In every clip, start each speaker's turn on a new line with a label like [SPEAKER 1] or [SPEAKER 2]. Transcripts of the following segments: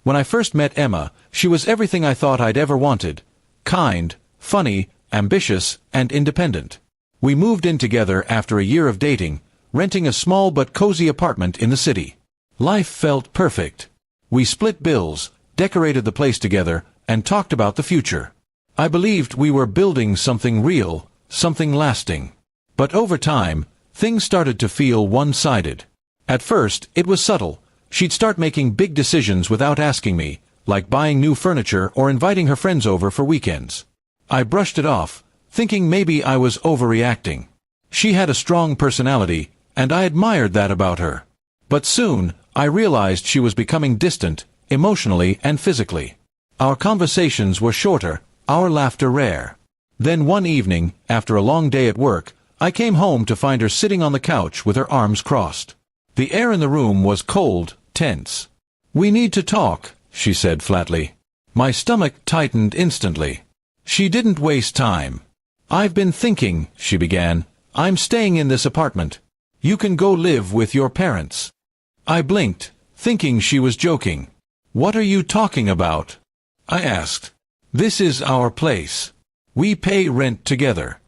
[SPEAKER 1] When I first met Emma, she was everything I thought I'd ever wanted. Kind, funny, ambitious, and independent. We moved in together after a year of dating, renting a small but cozy apartment in the city. Life felt perfect. We split bills, decorated the place together, and talked about the future. I believed we were building something real, something lasting. But over time, things started to feel one-sided. At first, it was subtle. She'd start making big decisions without asking me, like buying new furniture or inviting her friends over for weekends. I brushed it off, thinking maybe I was overreacting. She had a strong personality, and I admired that about her. But soon, I realized she was becoming distant, emotionally and physically. Our conversations were shorter, our laughter rare. Then one evening, after a long day at work, I came home to find her sitting on the couch with her arms crossed. The air in the room was cold, tense. "We need to talk," she said flatly. My stomach tightened instantly. She didn't waste time. "I've been thinking," she began. "I'm staying in this apartment. You can go live with your parents." I blinked, thinking she was joking. "What are you talking about?" I asked. "This is our place. We pay rent together."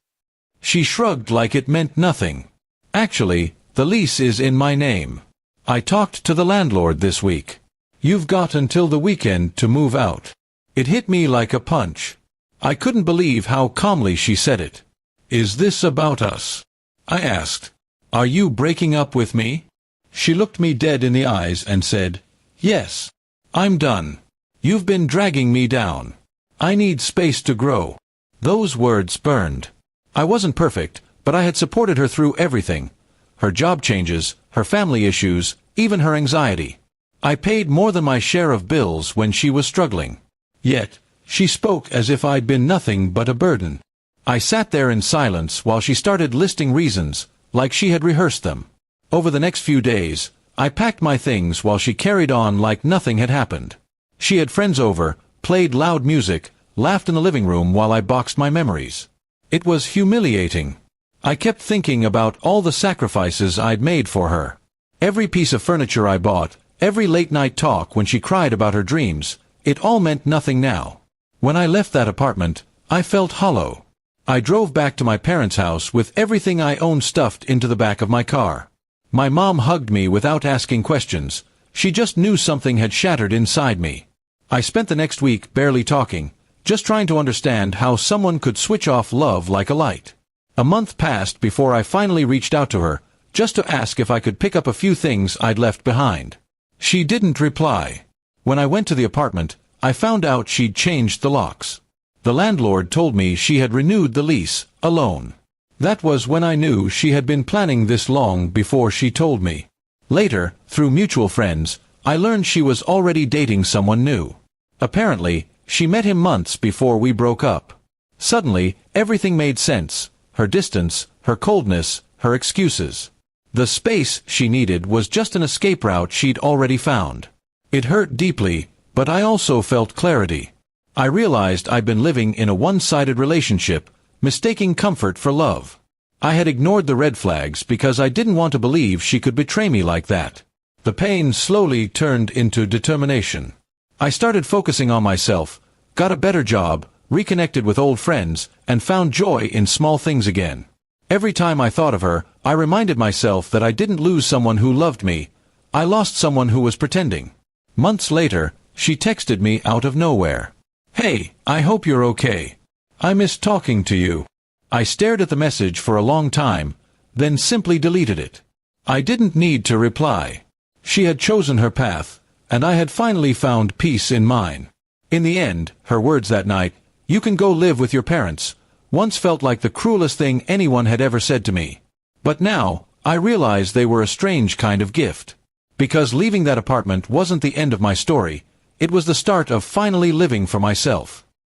[SPEAKER 1] She shrugged like it meant nothing. "Actually, the lease is in my name. I talked to the landlord this week. You've got until the weekend to move out." It hit me like a punch. I couldn't believe how calmly she said it. "Is this about us?" I asked. "Are you breaking up with me?" She looked me dead in the eyes and said, "Yes. I'm done. You've been dragging me down. I need space to grow." Those words burned. I wasn't perfect, but I had supported her through everything. Her job changes, her family issues, even her anxiety. I paid more than my share of bills when she was struggling. Yet, she spoke as if I'd been nothing but a burden. I sat there in silence while she started listing reasons, like she had rehearsed them. Over the next few days, I packed my things while she carried on like nothing had happened. She had friends over, played loud music, laughed in the living room while I boxed my memories. It was humiliating. I kept thinking about all the sacrifices I'd made for her. Every piece of furniture I bought, every late-night talk when she cried about her dreams, it all meant nothing now. When I left that apartment, I felt hollow. I drove back to my parents' house with everything I owned stuffed into the back of my car. My mom hugged me without asking questions. She just knew something had shattered inside me. I spent the next week barely talking, just trying to understand how someone could switch off love like a light. A month passed before I finally reached out to her, just to ask if I could pick up a few things I'd left behind. She didn't reply. When I went to the apartment, I found out she'd changed the locks. The landlord told me she had renewed the lease, alone. That was when I knew she had been planning this long before she told me. Later, through mutual friends, I learned she was already dating someone new. Apparently, she met him months before we broke up. Suddenly, everything made sense. Her distance, her coldness, her excuses. The space she needed was just an escape route she'd already found. It hurt deeply, but I also felt clarity. I realized I'd been living in a one-sided relationship, mistaking comfort for love. I had ignored the red flags because I didn't want to believe she could betray me like that. The pain slowly turned into determination. I started focusing on myself, got a better job, reconnected with old friends, and found joy in small things again. Every time I thought of her, I reminded myself that I didn't lose someone who loved me. I lost someone who was pretending. Months later, she texted me out of nowhere. "Hey, I hope you're okay. I miss talking to you." I stared at the message for a long time, then simply deleted it. I didn't need to reply. She had chosen her path, and I had finally found peace in mine. In the end, her words that night, "You can go live with your parents," once felt like the cruelest thing anyone had ever said to me. But now, I realized they were a strange kind of gift. Because leaving that apartment wasn't the end of my story, it was the start of finally living for myself.